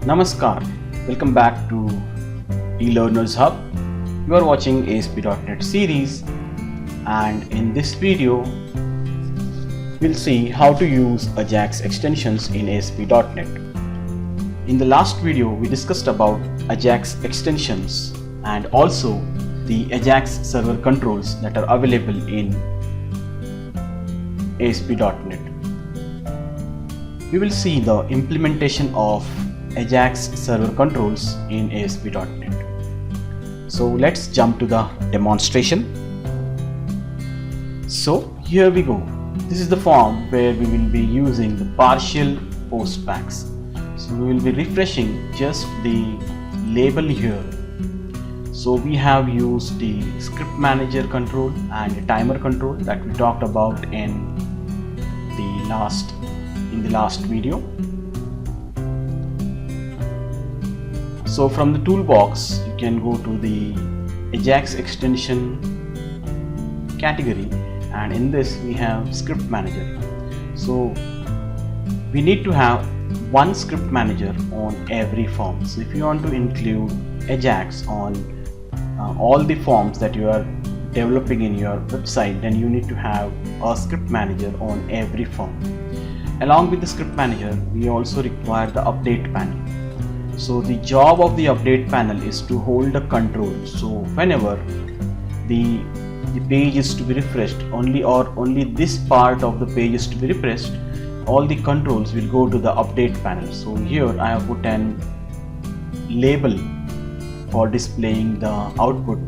Namaskar, welcome back to eLearners Hub. You are watching ASP.NET series, and in this video we'll see how to use Ajax extensions in ASP.NET. In the last video we discussed about Ajax extensions and also the Ajax server controls that are available in ASP.NET. We will see the implementation of Ajax server controls in ASP.NET. So let's jump to the demonstration. So here we go. This is the form where we will be using the partial post packs. So we will be refreshing just the label here. So we have used the script manager control and the timer control that we talked about in the last video. So from the toolbox you can go to the Ajax extension category, and in this we have script manager. So we need to have one script manager on every form. So if you want to include Ajax on all the forms that you are developing in your website, then you need to have a script manager on every form. Along with the script manager, we also require the update panel. So the job of the update panel is to hold a control. So whenever the page is to be refreshed, only this part of the page is to be refreshed, all the controls will go to the update panel. So here I have put an label for displaying the output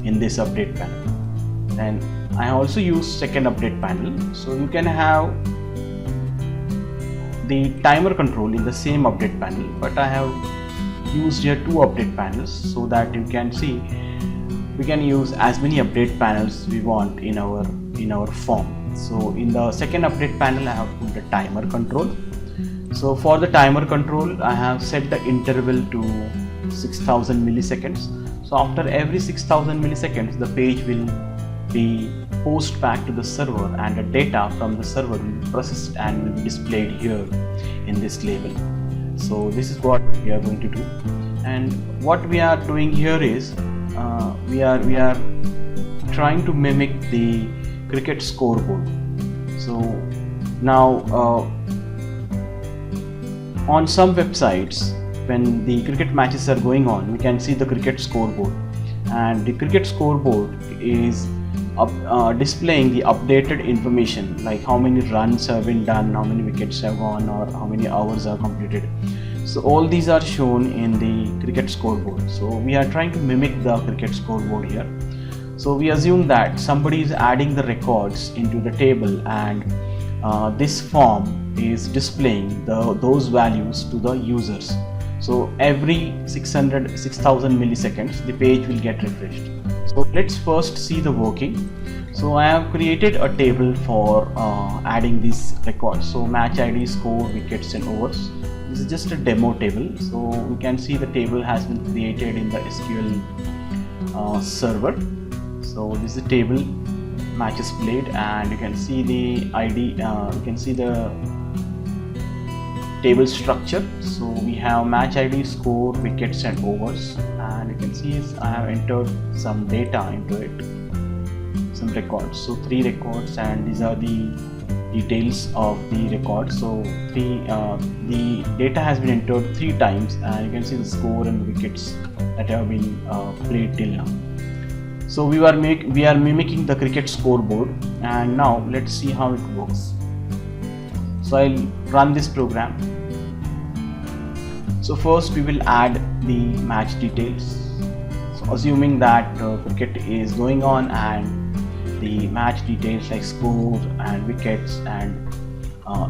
in this update panel. And I also use second update panel. So you can have the timer control in the same update panel, but I have used here two update panels so that you can see we can use as many update panels we want in our form. So in the second update panel I have put the timer control. So for the timer control I have set the interval to 6000 milliseconds. So after every 6000 milliseconds the page will be post back to the server, and the data from the server will be processed and will be displayed here in this label. So this is what we are going to do, and what we are doing here is we are trying to mimic the cricket scoreboard. So now on some websites, when the cricket matches are going on, we can see the cricket scoreboard, and the cricket scoreboard is displaying the updated information, like how many runs have been done, how many wickets have gone, or how many hours are completed. So all these are shown in the cricket scoreboard. So we are trying to mimic the cricket scoreboard here. So we assume that somebody is adding the records into the table, and this form is displaying those values to the users. So every 6000 milliseconds the page will get refreshed. So let's first see the working. So I have created a table for adding these records. So match ID, score, wickets and overs. This is just a demo table. So we can see the table has been created in the SQL server. So this is the table, matches played, and you can see the ID, you can see the table structure. So we have match ID, score, wickets and overs, and you can see I have entered some data into it, some records. So 3 records, and these are the details of the record. So the data has been entered 3 times, and you can see the score and wickets that have been played till now. So we are mimicking the cricket scoreboard, and now let's see how it works. So I'll run this program. So first we will add the match details. So assuming that cricket is going on, and the match details like score and wickets and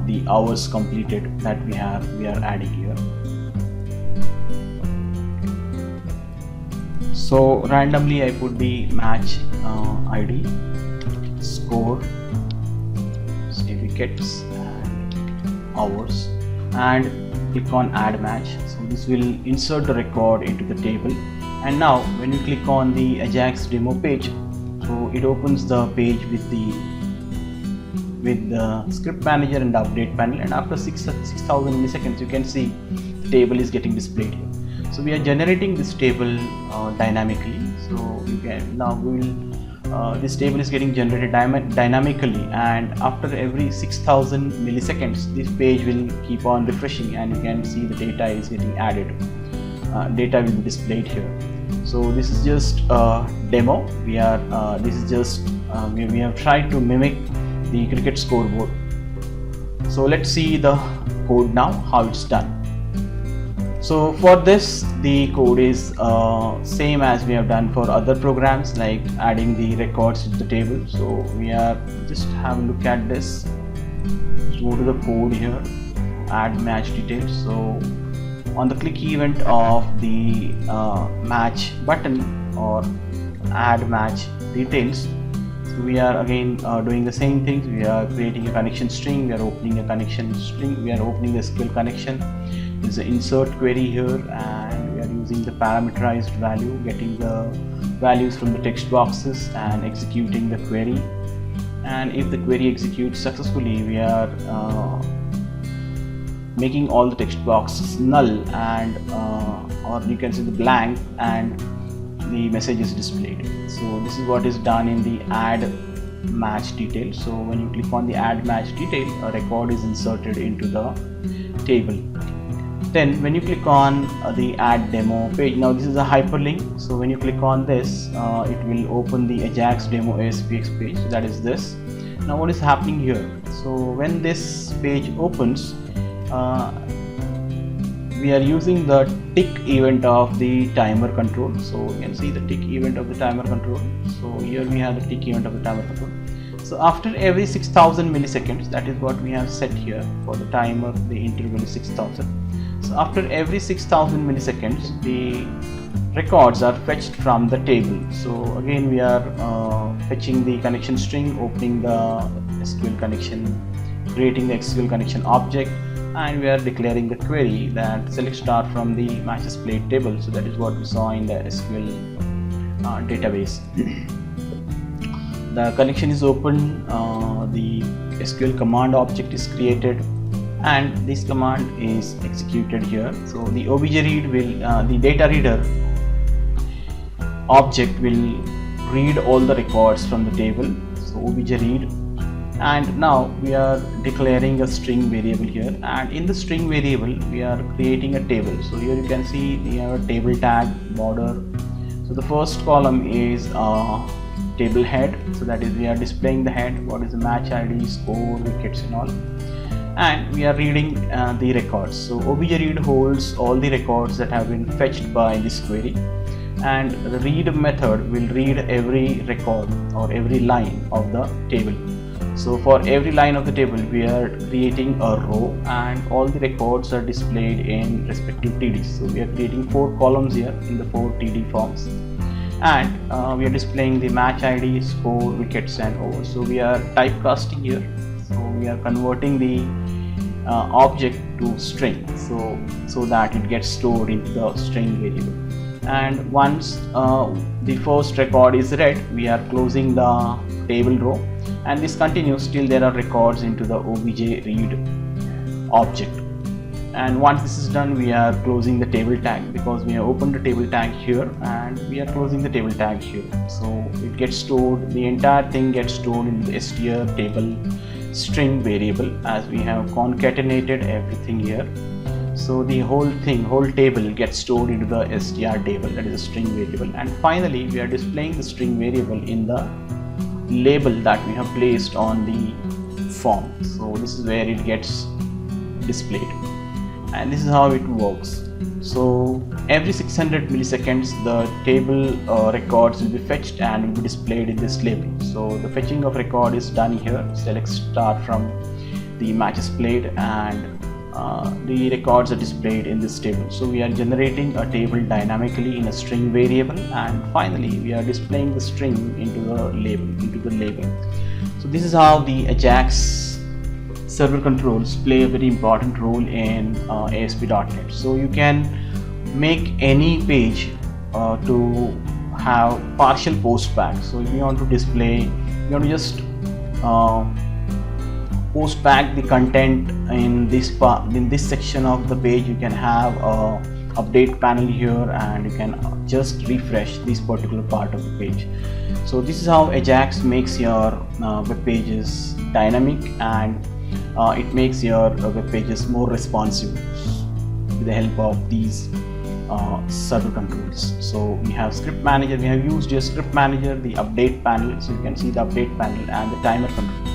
the hours completed that we are adding here. So randomly I put the match ID, score, say wickets and hours, and click on add match. So this will insert the record into the table, and now when you click on the Ajax demo page, so it opens the page with with the script manager and the update panel, and after 6000 milliseconds you can see the table is getting displayed here. So we are generating this table dynamically. So you can now we will this table is getting generated dynamically, and after every 6000 milliseconds this page will keep on refreshing, and you can see the data is getting added. Data will be displayed here. So this is just a demo. We are this is just we have tried to mimic the cricket scoreboard. So let's see the code now, how it's done. So for this, the code is same as we have done for other programs, like adding the records to the table. So we are just have a look at this. Go to the code here, add match details. So on the click event of the match button or add match details, so we are again doing the same things. We are creating a connection string, we are opening a connection string, we are opening a SQL connection. There's an insert query here, and we are using the parameterized value, getting the values from the text boxes and executing the query. And if the query executes successfully, we are making all the text boxes null, and or you can see the blank, and the message is displayed. So this is what is done in the add match detail. So when you click on the add match detail, a record is inserted into the table. Then when you click on the add demo page, now this is a hyperlink. So when you click on this, it will open the Ajax demo ASPX page. So that is this. Now what is happening here? So when this page opens, we are using the tick event of the timer control. So you can see the tick event of the timer control. So here we have the tick event of the timer control. So after every 6000 milliseconds, that is what we have set here for the timer, the interval is 6000. So after every 6000 milliseconds, the records are fetched from the table. So again we are fetching the connection string, opening the SQL connection, creating the SQL connection object, and we are declaring the query that select star from the matches played table. So that is what we saw in the SQL database. The connection is open, the SQL command object is created, and this command is executed here. So the obj read will the data reader object will read all the records from the table. So obj read, and now we are declaring a string variable here, and in the string variable we are creating a table. So here you can see we have a table tag border. So the first column is table head, so that is we are displaying the head, what is the match ID, score, wickets and all, and we are reading the records. So obj read holds all the records that have been fetched by this query, and the read method will read every record or every line of the table. So for every line of the table we are creating a row, and all the records are displayed in respective TDs. So we are creating 4 columns here in the 4 TD forms, and we are displaying the match ID, score, wickets and overs. So we are typecasting here. So we are converting the object to string, so that it gets stored into the string variable. And once the first record is read, we are closing the table row, and this continues till there are records into the obj read object. And once this is done, we are closing the table tag, because we have opened the table tag here and we are closing the table tag here. So it gets stored, the entire thing gets stored in the str table string variable, as we have concatenated everything here. So the whole table gets stored into the str table, that is a string variable. And finally we are displaying the string variable in the label that we have placed on the form. So this is where it gets displayed, and this is how it works. So every 600 milliseconds the table records will be fetched and will be displayed in this label. So the fetching of record is done here, select star from the matches played, and the records are displayed in this table. So we are generating a table dynamically in a string variable, and finally we are displaying the string into the label. So this is how the Ajax server controls play a very important role in ASP.NET. So you can make any page to have partial postback. So if you want to display, you want to just post back the content in this part, in this section of the page. You can have a update panel here, and you can just refresh this particular part of the page. So this is how Ajax makes your web pages dynamic, and it makes your web pages more responsive with the help of these server controls. So we have script manager. We have used your script manager, the update panel, so you can see the update panel and the timer control.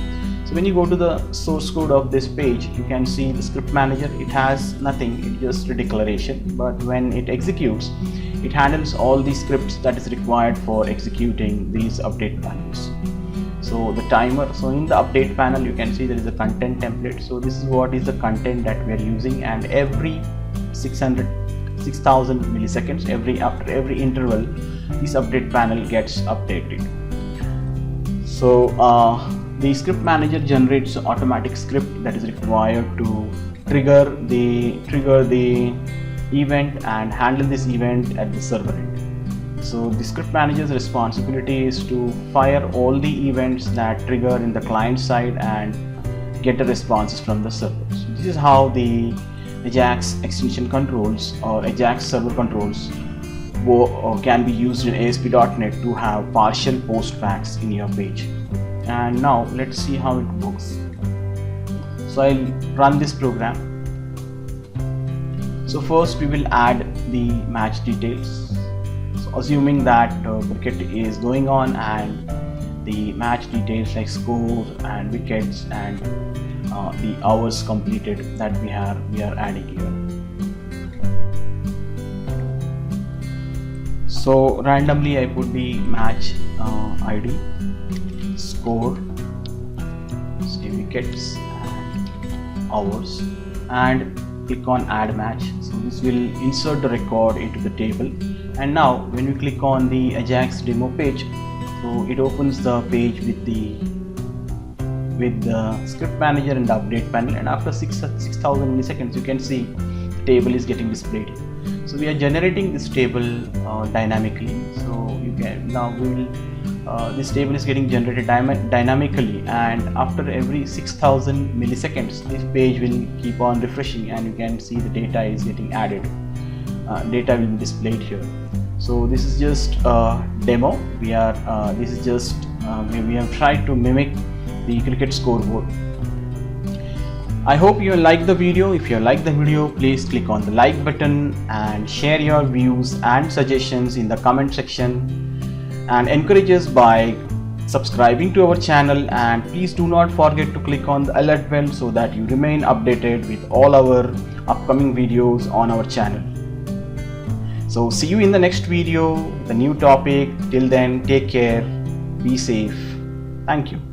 So when you go to the source code of this page, you can see the script manager. It has nothing, it's just a declaration, but when it executes, it handles all the scripts that is required for executing these update panels. So the timer, so in the update panel you can see there is a content template. So this is what is the content that we are using, and every 6,000 milliseconds, after every interval, this update panel gets updated. So the script manager generates an automatic script that is required to trigger the event and handle this event at the server end. So the script manager's responsibility is to fire all the events that trigger in the client side and get the responses from the server. So this is how the Ajax extension controls or Ajax server controls can be used in ASP.NET to have partial postbacks in your page. And now let's see how it works. So I'll run this program. So first we will add the match details. So assuming that cricket is going on, and the match details like score and wickets and the hours completed that we are adding here. So randomly I put the match ID, score, say wickets and hours, and click on add match. So this will insert the record into the table. And now when you click on the Ajax demo page, so it opens the page with the script manager and the update panel, and after 6,000 milliseconds you can see the table is getting displayed. So we are generating this table dynamically. So you can now this table is getting generated dynamically, and after every 6,000 milliseconds this page will keep on refreshing, and you can see the data is getting added. Data will be displayed here. So this is just a demo. We have tried to mimic the cricket scoreboard. I hope you like the video. If you like the video, please click on the like button and share your views and suggestions in the comment section, and encourage us by subscribing to our channel, and please do not forget to click on the alert bell so that you remain updated with all our upcoming videos on our channel. So see you in the next video with a new topic. Till then, take care, be safe. Thank you.